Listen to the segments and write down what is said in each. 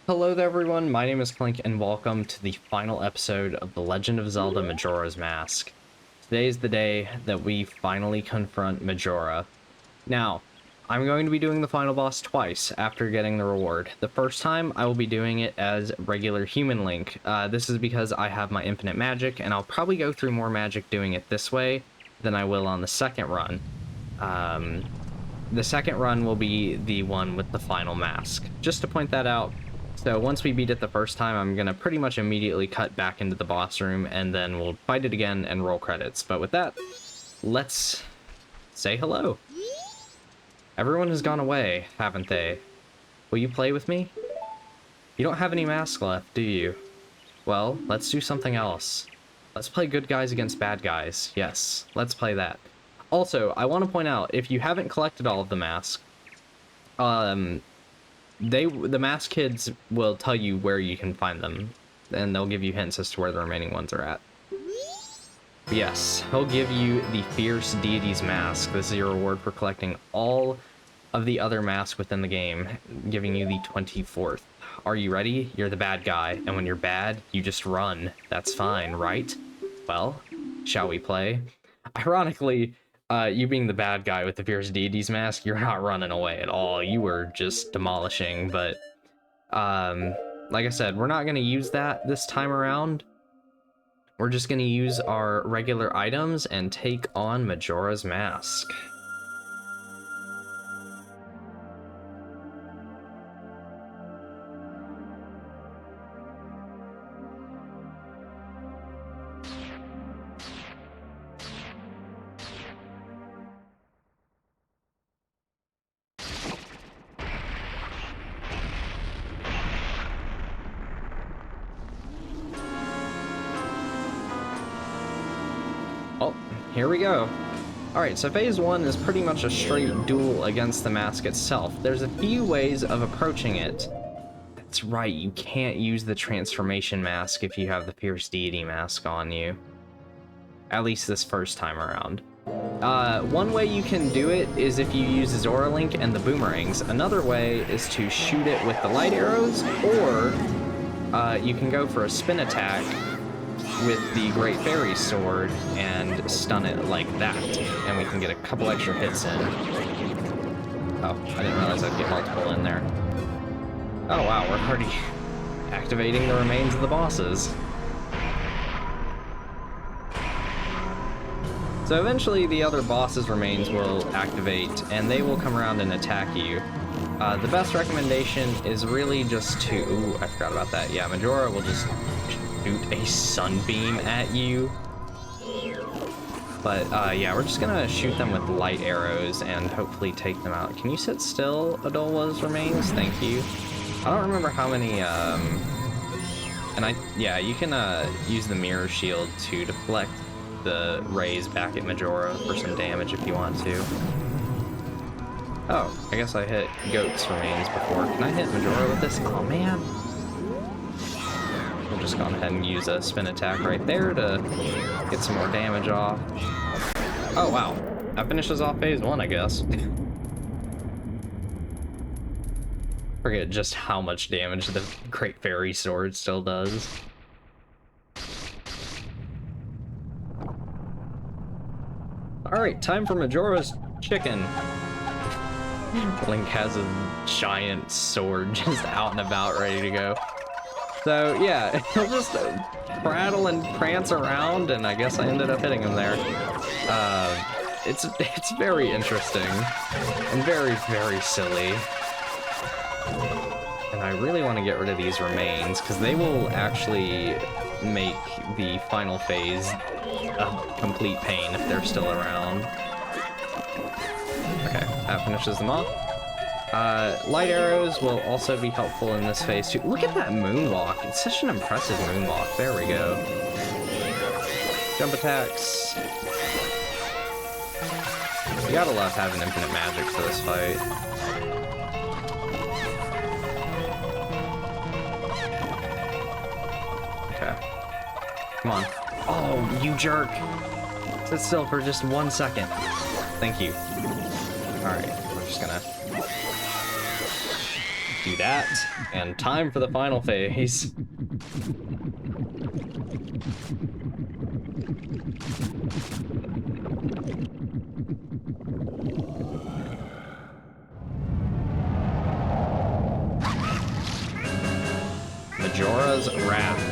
Hello there everyone, my name is Clink and welcome to the final episode of The Legend of Zelda Majora's Mask. Today is the day that we finally confront Majora. Now, I'm going to be doing the final boss twice after getting the reward. The first time, I will be doing it as regular human Link. This is because I have my infinite magic, and I'll probably go through more magic doing it this way than I will on the second run. The second run will be the one with the final mask. Just to point that out, so once we beat it the first time, I'm going to pretty much immediately cut back into the boss room, and then we'll fight it again and roll credits. But with that, let's say hello. Everyone has gone away, haven't they? Will you play with me? You don't have any masks left, do you? Well, let's do something else. Let's play good guys against bad guys. Yes, let's play that. Also, I want to point out, if you haven't collected all of the masks, the mask kids will tell you where you can find them, and they'll give you hints as to where the remaining ones are at. Yes, he'll give you the Fierce Deity's Mask. This is your reward for collecting all of the other masks within the game, giving you the 24th. Are you ready? You're the bad guy, and when you're bad, you just run. That's fine, right? Well, shall we play? Ironically, you being the bad guy with the Fierce Deity's Mask, you're not running away at all. You were just demolishing, but like I said, we're not going to use that this time around. We're just going to use our regular items and take on Majora's Mask. Oh, here we go. Alright, so phase 1 is pretty much a straight duel against the mask itself. There's a few ways of approaching it. That's right, you can't use the transformation mask if you have the Fierce Deity Mask on you. At least this first time around. One way you can do it is if you use Zora Link and the boomerangs. Another way is to shoot it with the light arrows, or you can go for a spin attack with the Great Fairy Sword and stun it like that, and we can get a couple extra hits in. Oh, I didn't realize I'd get multiple in there. Oh wow, we're already activating the remains of the bosses. So eventually the other boss's remains will activate, and they will come around and attack you. The best recommendation is really just to... Ooh, I forgot about that. Yeah, Majora will just shoot a sunbeam at you. But yeah, we're just gonna shoot them with light arrows and hopefully take them out. Can you sit still, Adola's remains? Thank you. I don't remember how many, yeah, you can use the mirror shield to deflect the rays back at Majora for some damage if you want to. Oh, I guess I hit Goat's remains before. Can I hit Majora with this? Oh man. We'll just go ahead and use a spin attack right there to get some more damage off. Oh wow, that finishes off phase 1, I guess. Forget just how much damage the Great Fairy Sword still does. Alright, time for Majora's Chicken. Link has a giant sword just out and about ready to go. So yeah, he'll just prattle and prance around, and I guess I ended up hitting him there. It's very interesting and very, very silly. And I really want to get rid of these remains, because they will actually make the final phase a complete pain if they're still around. Okay, that finishes them off. Light arrows will also be helpful in this phase too. Look at that moonwalk. It's such an impressive moonwalk. There we go. Jump attacks. You gotta love having infinite magic for this fight. Okay. Come on. Oh, you jerk. Sit still for just 1 second. Thank you. Alright, we're just gonna do that, and time for the final phase. Majora's Wrath.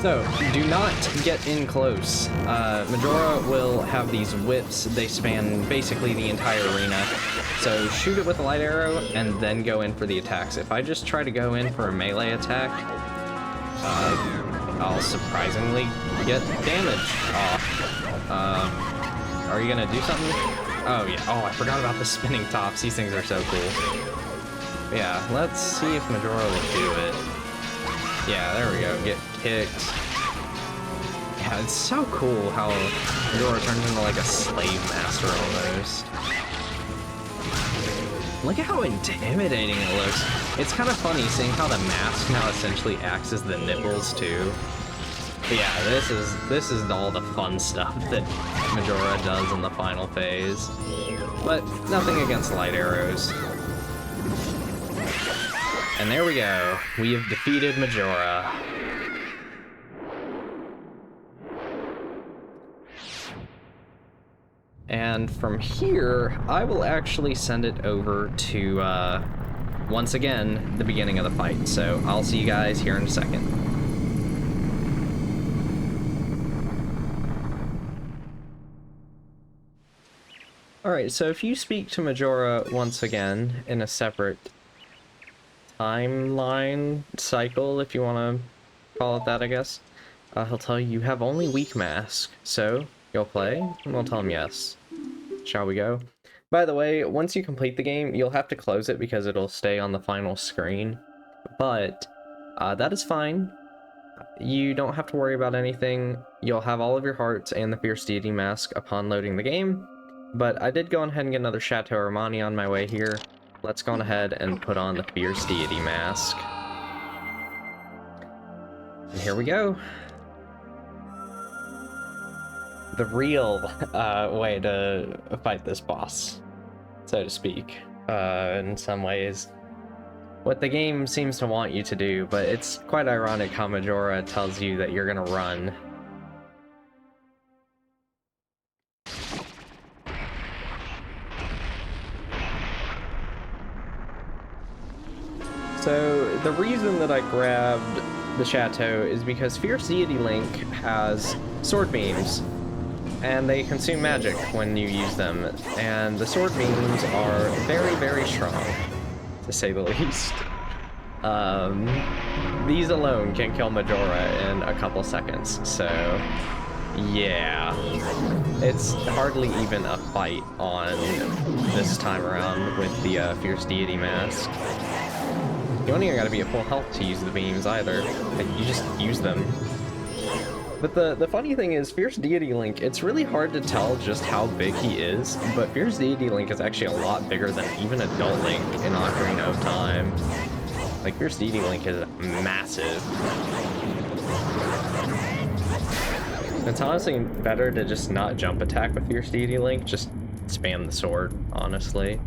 So, do not get in close. Majora will have these whips. They span basically the entire arena. So shoot it with a light arrow and then go in for the attacks. If I just try to go in for a melee attack, I'll surprisingly get damage off. Are you gonna do something? Oh yeah, oh I forgot about the spinning tops. These things are so cool. Yeah, let's see if Majora will do it. Yeah, there we go, get kicked. Yeah, it's so cool how Majora turns into like a slave master almost. Look at how intimidating it looks. It's kind of funny seeing how the mask now essentially acts as the nipples too. But yeah, this is all the fun stuff that Majora does in the final phase. But nothing against light arrows. And there we go. We have defeated Majora. And from here, I will actually send it over to, once again, the beginning of the fight. So I'll see you guys here in a second. Alright, so if you speak to Majora once again in a separate timeline cycle, if you want to call it that, I guess, he'll tell you have only weak mask. So you'll play, and we'll tell him yes. Shall we go? By the way, once you complete the game, you'll have to close it because it'll stay on the final screen. But that is fine. You don't have to worry about anything. You'll have all of your hearts and the Fierce Deity Mask upon loading the game. But I did go ahead and get another Chateau Armani on my way here. Let's go on ahead and put on the Fierce Deity Mask. And here we go. The real way to fight this boss, so to speak, in some ways. What the game seems to want you to do, but it's quite ironic how Majora tells you that you're gonna run. So the reason that I grabbed the Chateau is because Fierce Deity Link has sword beams. And they consume magic when you use them, and the sword beams are very, very strong, to say the least. These alone can kill Majora in a couple seconds, so yeah. It's hardly even a fight on this time around with the Fierce Deity Mask. You don't even gotta be at full health to use the beams either, like, you just use them. But the funny thing is, Fierce Deity Link, it's really hard to tell just how big he is, but Fierce Deity Link is actually a lot bigger than even Adult Link in Ocarina of Time. Like, Fierce Deity Link is massive. It's honestly better to just not jump attack with Fierce Deity Link, just spam the sword, honestly.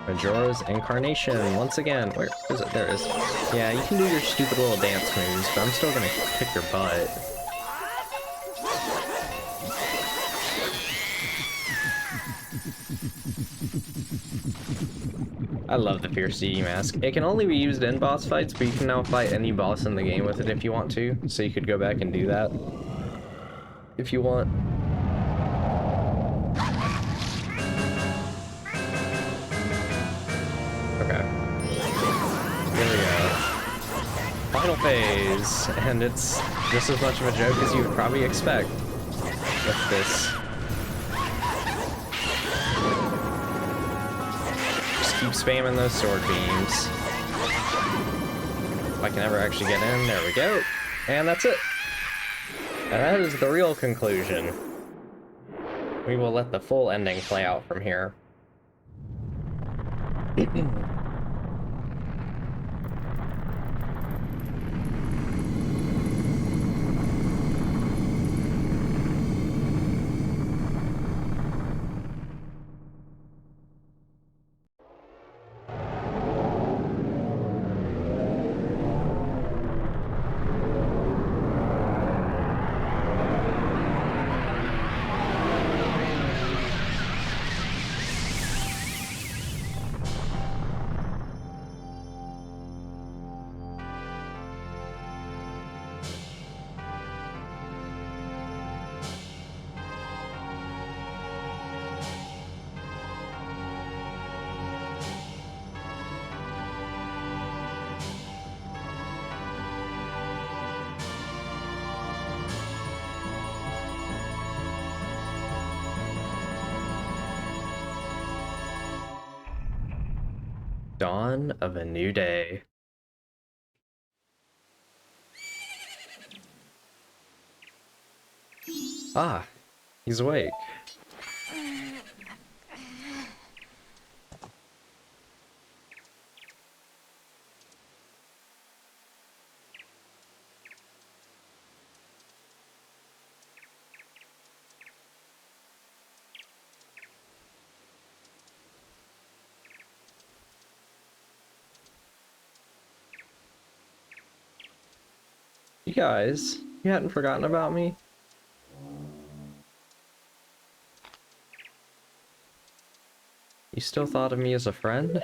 Majora's Incarnation, once again. Where is it? There it is. Yeah, you can do your stupid little dance moves, but I'm still gonna kick your butt. I love the Fierce Deity Mask. It can only be used in boss fights, but you can now fight any boss in the game with it if you want to, so you could go back and do that if you want. Okay. Here we go. Final phase, and it's just as much of a joke as you would probably expect with this. Just keep spamming those sword beams. If I can ever actually get in, there we go. And that's it. And that is the real conclusion. We will let the full ending play out from here. dawn of a new day. Ah, he's awake. You guys, you hadn't forgotten about me? You still thought of me as a friend?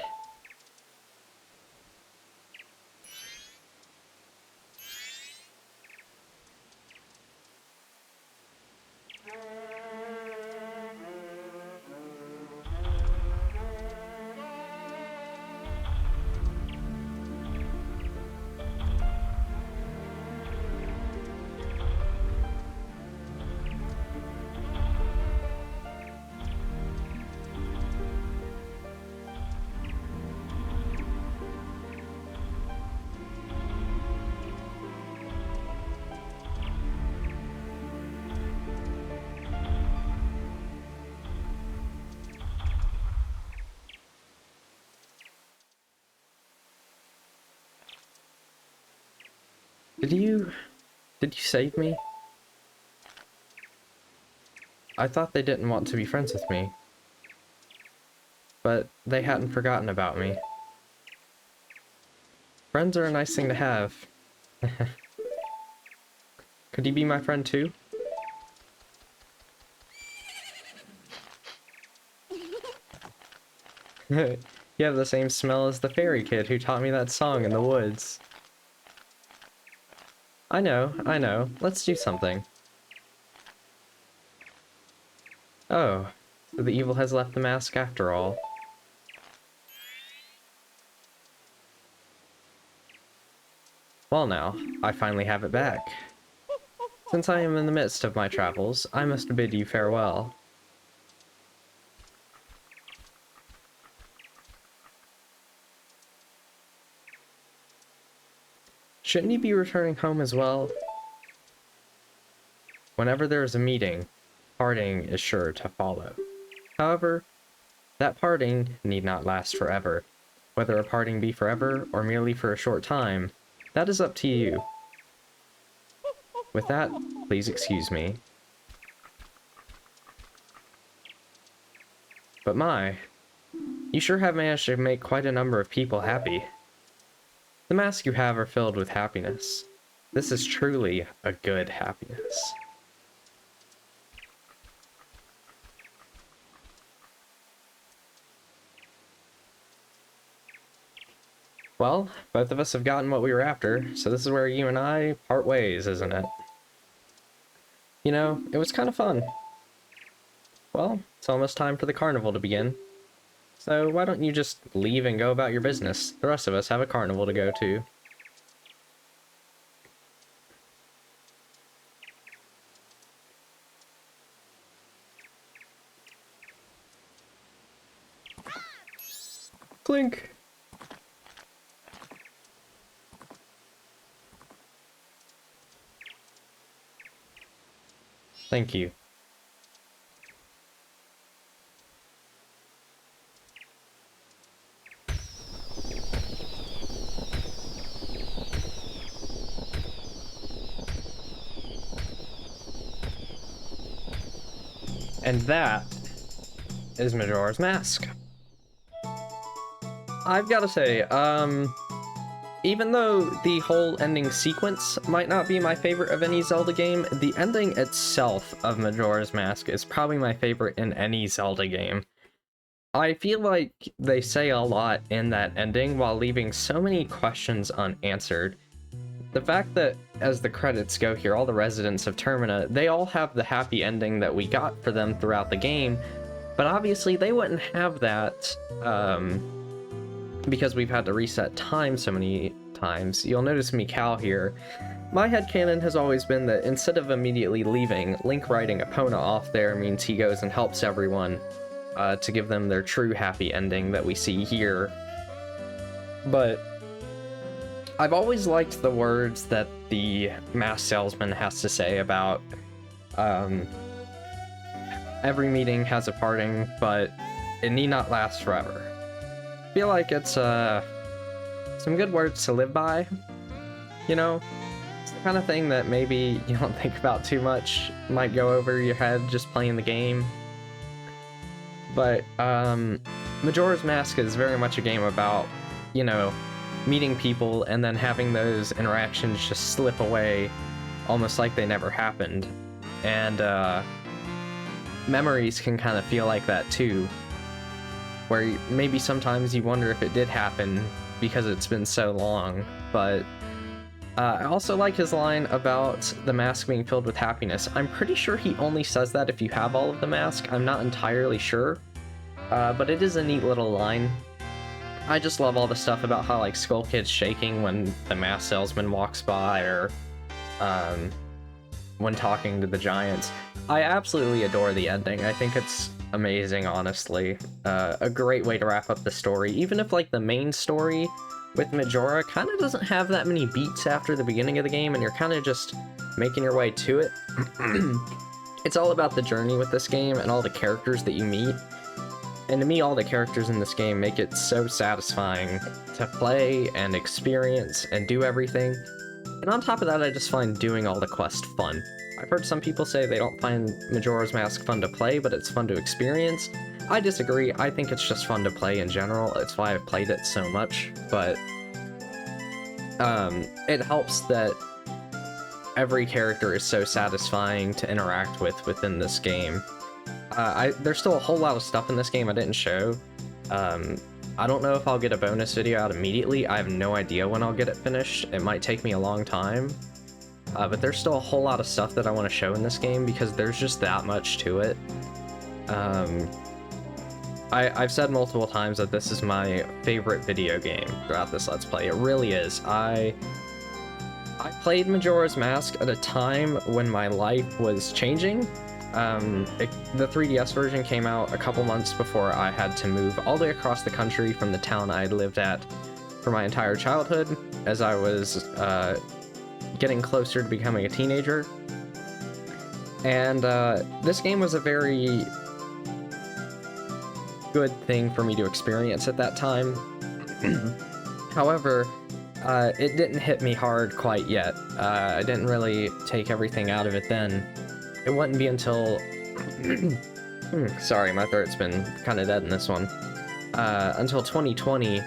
Did you save me? I thought they didn't want to be friends with me. But they hadn't forgotten about me. Friends are a nice thing to have. Could you be my friend too? You have the same smell as the fairy kid who taught me that song in the woods. I know. Let's do something. Oh, so the evil has left the mask after all. Well now, I finally have it back. Since I am in the midst of my travels, I must bid you farewell. Shouldn't you be returning home as well? Whenever there is a meeting, parting is sure to follow. However, that parting need not last forever. Whether a parting be forever or merely for a short time, that is up to you. With that, please excuse me. But you sure have managed to make quite a number of people happy. The masks you have are filled with happiness. This is truly a good happiness. Well, both of us have gotten what we were after, so this is where you and I part ways, isn't it? You know, it was kind of fun. Well, it's almost time for the carnival to begin. So why don't you just leave and go about your business? The rest of us have a carnival to go to. Clink! Thank you. And that is Majora's Mask. I've got to say, even though the whole ending sequence might not be my favorite of any Zelda game, the ending itself of Majora's Mask is probably my favorite in any Zelda game. I feel like they say a lot in that ending while leaving so many questions unanswered. The fact that, as the credits go here, all the residents of Termina, they all have the happy ending that we got for them throughout the game, but obviously they wouldn't have that, because we've had to reset time so many times. You'll notice Mikau here. My headcanon has always been that instead of immediately leaving, Link writing Epona off there means he goes and helps everyone to give them their true happy ending that we see here. But I've always liked the words that the mask salesman has to say about every meeting has a parting, but it need not last forever. I feel like it's some good words to live by, you know? It's the kind of thing that maybe you don't think about too much, might go over your head just playing the game. But Majora's Mask is very much a game about, you know, meeting people and then having those interactions just slip away almost like they never happened. And memories can kind of feel like that too, where maybe sometimes you wonder if it did happen because it's been so long. But I also like his line about the mask being filled with happiness. I'm pretty sure he only says that if you have all of the mask. I'm not entirely sure, but it is a neat little line. I just love all the stuff about how, like, Skull Kid's shaking when the mask salesman walks by, or when talking to the giants. I absolutely adore the ending. I think it's amazing, honestly. A great way to wrap up the story, even if, like, the main story with Majora kind of doesn't have that many beats after the beginning of the game, and you're kind of just making your way to it. It's all about the journey with this game and all the characters that you meet. And to me, all the characters in this game make it so satisfying to play and experience and do everything. And on top of that, I just find doing all the quests fun. I've heard some people say they don't find Majora's Mask fun to play, but it's fun to experience. I disagree. I think it's just fun to play in general. It's why I've played it so much. But it helps that every character is so satisfying to interact with within this game. There's still a whole lot of stuff in this game I didn't show. I don't know if I'll get a bonus video out immediately. I have no idea when I'll get it finished. It might take me a long time. But there's still a whole lot of stuff that I want to show in this game because there's just that much to it. I've said multiple times that this is my favorite video game throughout this Let's Play. It really is. I played Majora's Mask at a time when my life was changing. The 3DS version came out a couple months before I had to move all the way across the country from the town I'd lived at for my entire childhood, as I was getting closer to becoming a teenager. And this game was a very good thing for me to experience at that time. However, it didn't hit me hard quite yet. I didn't really take everything out of it then. It wouldn't be until... sorry, my throat's been kind of dead in this one. Until 2020,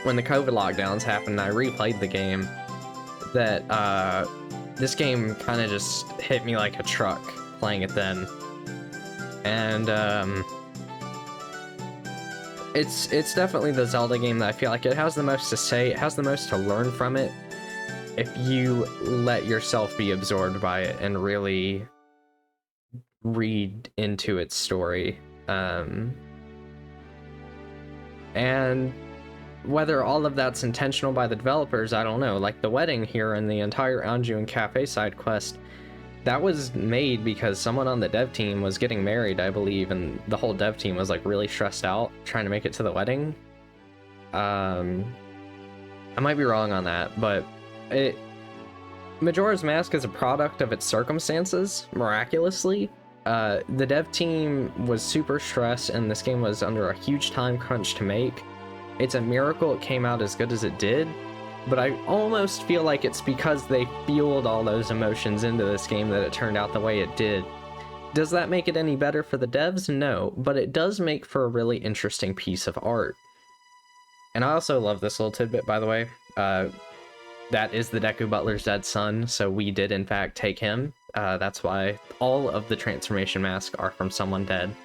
when the COVID lockdowns happened and I replayed the game, that this game kind of just hit me like a truck playing it then. And it's definitely the Zelda game that I feel like it has the most to say, it has the most to learn from it, if you let yourself be absorbed by it and really read into its story. And whether all of that's intentional by the developers, I don't know. Like the wedding here and the entire Anju and Cafe side quest, that was made because someone on the dev team was getting married, I believe, and the whole dev team was like really stressed out trying to make it to the wedding. I might be wrong on that, but Majora's Mask is a product of its circumstances, miraculously. The dev team was super stressed and this game was under a huge time crunch to make. It's a miracle it came out as good as it did, but I almost feel like it's because they fueled all those emotions into this game that it turned out the way it did. Does that make it any better for the devs? No, but it does make for a really interesting piece of art. And I also love this little tidbit, by the way. That is the Deku Butler's dead son, so we did in fact take him. That's why all of the transformation masks are from someone dead.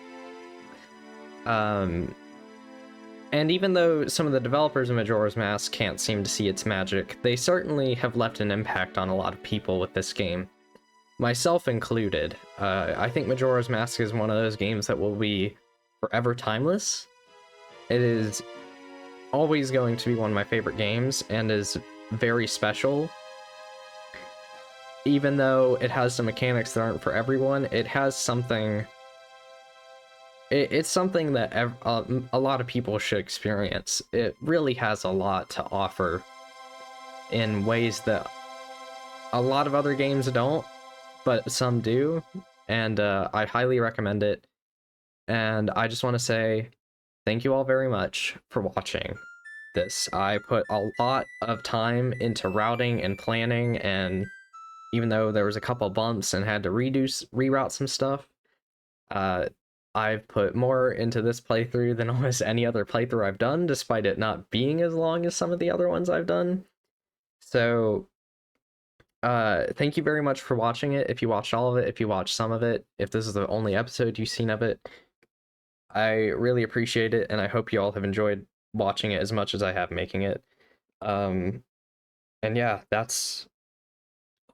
And even though some of the developers of Majora's Mask can't seem to see its magic, they certainly have left an impact on a lot of people with this game, myself included. I think Majora's Mask is one of those games that will be forever timeless. It is always going to be one of my favorite games and is very special. Even though it has some mechanics that aren't for everyone, it has something it's something that a lot of people should experience. It really has a lot to offer in ways that a lot of other games don't, but some do, and I highly recommend it. And I just want to say thank you all very much for watching this. I put a lot of time into routing and planning, and even though there was a couple bumps and had to reroute some stuff, uh, I've put more into this playthrough than almost any other playthrough I've done, despite it not being as long as some of the other ones I've done. So, thank you very much for watching it. If you watched all of it, if you watched some of it, if this is the only episode you've seen of it, I really appreciate it, and I hope you all have enjoyed watching it as much as I have making it. Um, and yeah, that's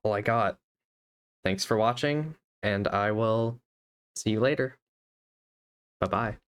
all I got. Thanks for watching, and I will see you later. Bye bye.